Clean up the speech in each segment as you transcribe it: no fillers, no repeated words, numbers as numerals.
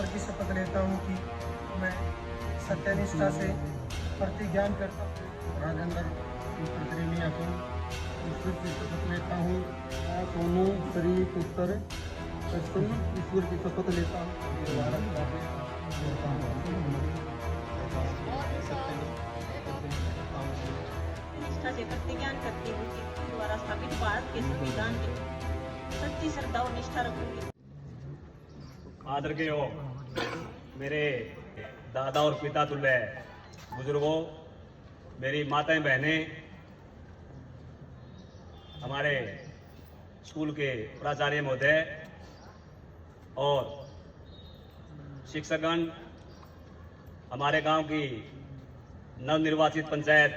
ईश्वर की शपथ लेता हूँ कि मैं सत्यनिष्ठा से प्रतिज्ञान करता हूँ। राजेंद्र प्रेमी अतुल ईश्वर की शपथ लेता हूँ। मैं सोनू श्री पुत्र प्रसन्न ईश्वर की शपथ लेता हूँ। निष्ठा से प्रतिज्ञान करती हूँ कि द्वारा स्थापित भारत के संविधान की सच्ची श्रद्धा और निष्ठा रखूंगी। आदर के योग मेरे दादा और पिता तुल्य बुजुर्गों, मेरी माताएं बहनें, हमारे स्कूल के प्राचार्य महोदय और शिक्षकगण, हमारे गांव की नवनिर्वाचित पंचायत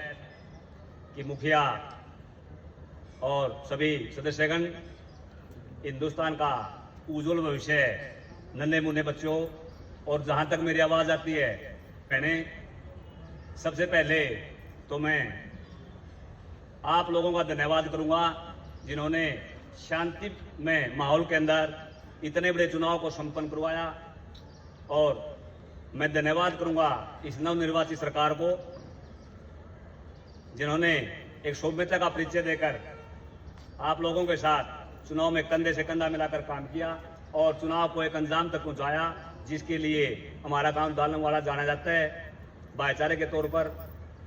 की मुखिया और सभी सदस्यगण, हिंदुस्तान का उज्जवल भविष्य नन्हे मुन्ने बच्चों और जहां तक मेरी आवाज आती है बहने, सबसे पहले तो मैं आप लोगों का धन्यवाद करूंगा जिन्होंने शांति में माहौल के अंदर इतने बड़े चुनाव को संपन्न करवाया। और मैं धन्यवाद करूंगा इस नवनिर्वाचित सरकार को जिन्होंने एक सौम्यता का परिचय देकर आप लोगों के साथ चुनाव में कंधे से कंधा मिलाकर काम किया और चुनाव को एक अंजाम तक पहुंचाया, जिसके लिए हमारा गांव दालनवाड़ा जाना जाता है भाईचारे के तौर पर।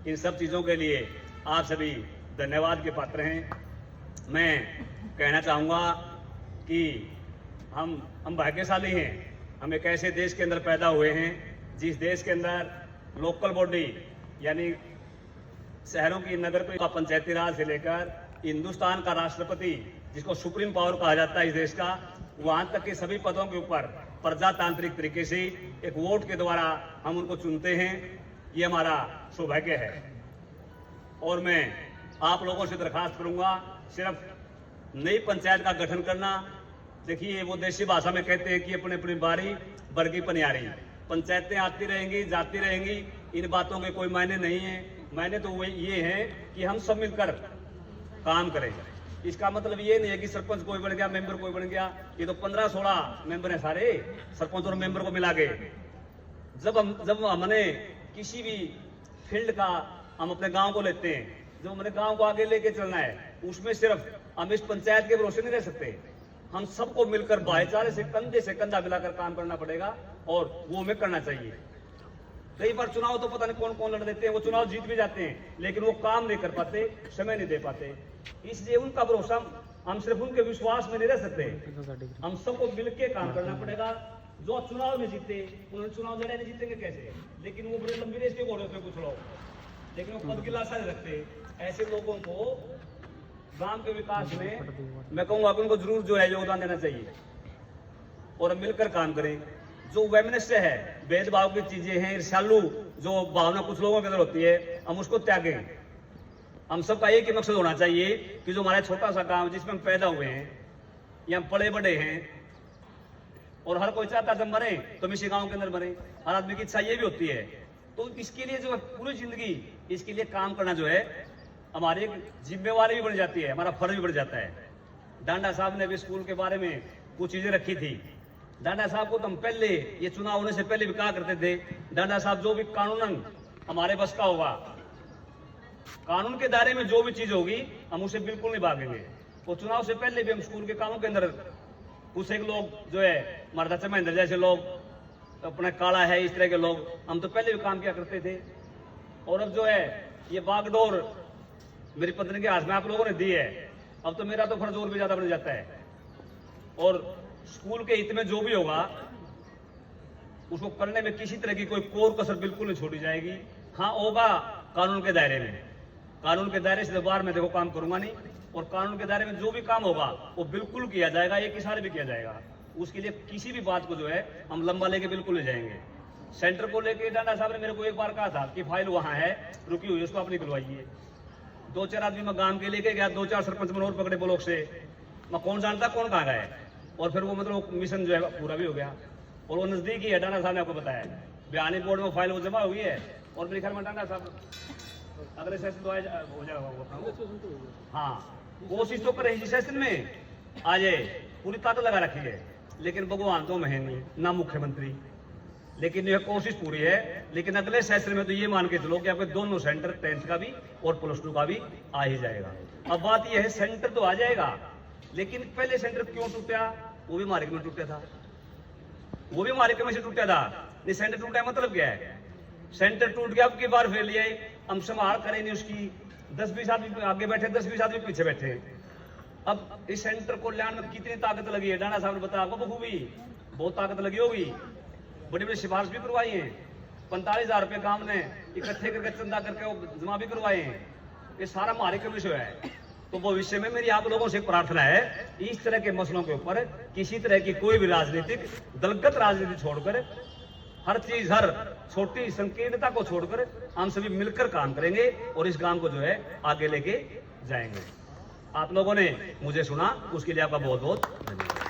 इन सब चीज़ों के लिए आप सभी धन्यवाद के पात्र हैं। मैं कहना चाहूँगा कि हम भाग्यशाली हैं। हम एक ऐसे देश के अंदर पैदा हुए हैं जिस देश के अंदर लोकल बॉडी यानी शहरों की नगर का पंचायती राज से लेकर हिंदुस्तान का राष्ट्रपति जिसको सुप्रीम पावर कहा जाता है इस देश का, वहां तक के सभी पदों के ऊपर प्रजातांत्रिक तरीके से एक वोट के द्वारा हम उनको चुनते हैं। ये हमारा सौभाग्य है। और मैं आप लोगों से दरखास्त करूंगा, सिर्फ नई पंचायत का गठन करना, देखिए वो देसी भाषा में कहते हैं कि अपनी अपनी बारी बरगी पनियारी। पंचायतें आती रहेंगी जाती रहेंगी, इन बातों के कोई मायने नहीं है। मायने तो वो ये है कि हम सब मिलकर काम करें। इसका मतलब ये नहीं है कि सरपंच कोई बन गया, मेंबर कोई बन गया। ये तो 15-16 मेंबर है सारे सरपंच और मेंबर को मिला के। जब हमने किसी भी फील्ड का हम अपने गांव को लेते हैं, जब हमने गांव को आगे लेके चलना है, उसमें सिर्फ हम इस पंचायत के भरोसे नहीं रह सकते। हम सबको मिलकर भाईचारे से कंधा मिलाकर काम करना पड़ेगा और वो हमें करना चाहिए। कई बार चुनाव तो पता नहीं कौन कौन लड़ देते हैं, वो चुनाव जीत भी जाते हैं लेकिन वो काम नहीं कर पाते, समय नहीं दे पाते। इसलिए उनका भरोसा हम सिर्फ उनके विश्वास में नहीं रह सकते। हम सबको मिलकर काम करना पड़ेगा। जो चुनाव में जीते उन्होंने चुनाव लड़े, नहीं जीतेंगे कैसे? लेकिन वो बड़े लंबी रेस के घोड़े पे कुछ लोग, लेकिन वो पद की लाशा नहीं रखते। ऐसे लोगों को गांव के विकास में मैं कहूंगा कि उनको जरूर जो है योगदान देना चाहिए और मिलकर काम करें। जो वैमनस्य है, भेदभाव की चीजें हैं, ईर्ष्यालु जो भावना कुछ लोगों के अंदर होती है, हम उसको त्यागें। हम सबका एक ही मकसद होना चाहिए कि जो हमारा छोटा सा गांव जिसमें हम पैदा हुए हैं या हम पले बड़े हैं, और हर कोई चाहता जब मरे तो हम इसी गांव के अंदर मरे। हर आदमी की इच्छा ये भी होती है। तो इसके लिए जो है पूरी जिंदगी इसके लिए काम करना जो है हमारी एक जिम्मेवारी भी बन जाती है, हमारा फर्ज भी बढ़ जाता है। डांडा साहब ने भी स्कूल के बारे में कुछ चीजें रखी थी। डांडा साहब को तो हम पहले, ये चुनाव होने से पहले भी कहा करते थे, डांडा साहब जो भी कानूनन हमारे बस का होगा, कानून के दायरे में जो भी चीज होगी हम उसे बिल्कुल नहीं भागेंगे। वो चुनाव से पहले भी हम स्कूल के कामों के अंदर कुछ एक लोग जो है हमारे चाचा महेंद्र जैसे लोग, अपना काला है, इस तरह के लोग, हम तो पहले भी काम किया करते थे। और अब जो है ये बागडोर मेरी पत्नी के हाथ में आप लोगों ने दी है, अब तो मेरा तो फर्ज और भी ज्यादा बढ़ जाता है। और स्कूल के हित में जो भी होगा उसको करने में किसी तरह की कोई कोर कसर बिल्कुल नहीं छोड़ी जाएगी। हाँ होगा कानून के दायरे में, कानून के दायरे से बाहर में देखो काम करूंगा नहीं। और कानून के दायरे में जो भी काम होगा वो बिल्कुल किया जाएगा, एक इशारे भी किया जाएगा। उसके लिए किसी भी बात को जो है हम लंबा लेके बिल्कुल नहीं जाएंगे। सेंटर को लेके डांडा साहब ने मेरे को एक बार कहा था कि फाइल वहां है रुकी हुई, उसको आप निकलवाइए। 2-4 आदमी मैं गांव के लेके गया, 2-4 सरपंच मनोहर पकड़े ब्लॉक से, मैं कौन जानता कौन कहाँ गया है। और फिर वो मतलब मिशन जो है पूरा भी हो गया। और वो नजदीक ही है, डांडा साहब ने आपको बताया बयानी बोर्ड में फाइल वो जमा हुई है। और मेरे ख्याल में डांडा साहब अगले सेशन तो हो जाएगा। हाँ कोशिश तो करें इसी सेशन में आ जाए, पूरी ताकत लगा रखी है। लेकिन भगवान तो मैं नहीं, ना मुख्यमंत्री लेकिन यह कोशिश पूरी है। लेकिन अगले सेशन में तो ये मान के चलो कि आपके दोनों सेंटर 10th का भी और +2 का भी आ ही जाएगा। अब बात यह है, सेंटर तो आ जाएगा, लेकिन पहले सेंटर क्यों टूटा? वो भी मार्केट में टूटा था, वो भी मार्केट में से टूटा था। ये सेंटर टूटा मतलब क्या है? सेंटर टूट गया, अब की बार फेर लिया, हम संभाल करें नहीं उसकी। 10-20 आदमी आगे बैठे, 10-20 आदमी पीछे बैठे। अब इस सेंटर को लाने में कितनी ताकत लगी है, डाना साहब ने बताया आपको बखूबी, बहुत ताकत लगी होगी। बड़ी बड़ी सिफारिश भी करवाई है, 45,000 रुपये काम ने इकट्ठे करके चंदा करके जमा भी करवाए हैं। ये सारा हमारे का विषय है। तो भविष्य में मेरी आप लोगों से प्रार्थना है, इस तरह के मसलों के ऊपर किसी तरह की कोई भी राजनीतिक दलगत राजनीति छोड़कर, हर चीज, हर छोटी संकीर्णता को छोड़कर हम सभी मिलकर काम करेंगे और इस काम को जो है आगे लेके जाएंगे। आप लोगों ने मुझे सुना, उसके लिए आपका बहुत बहुत धन्यवाद।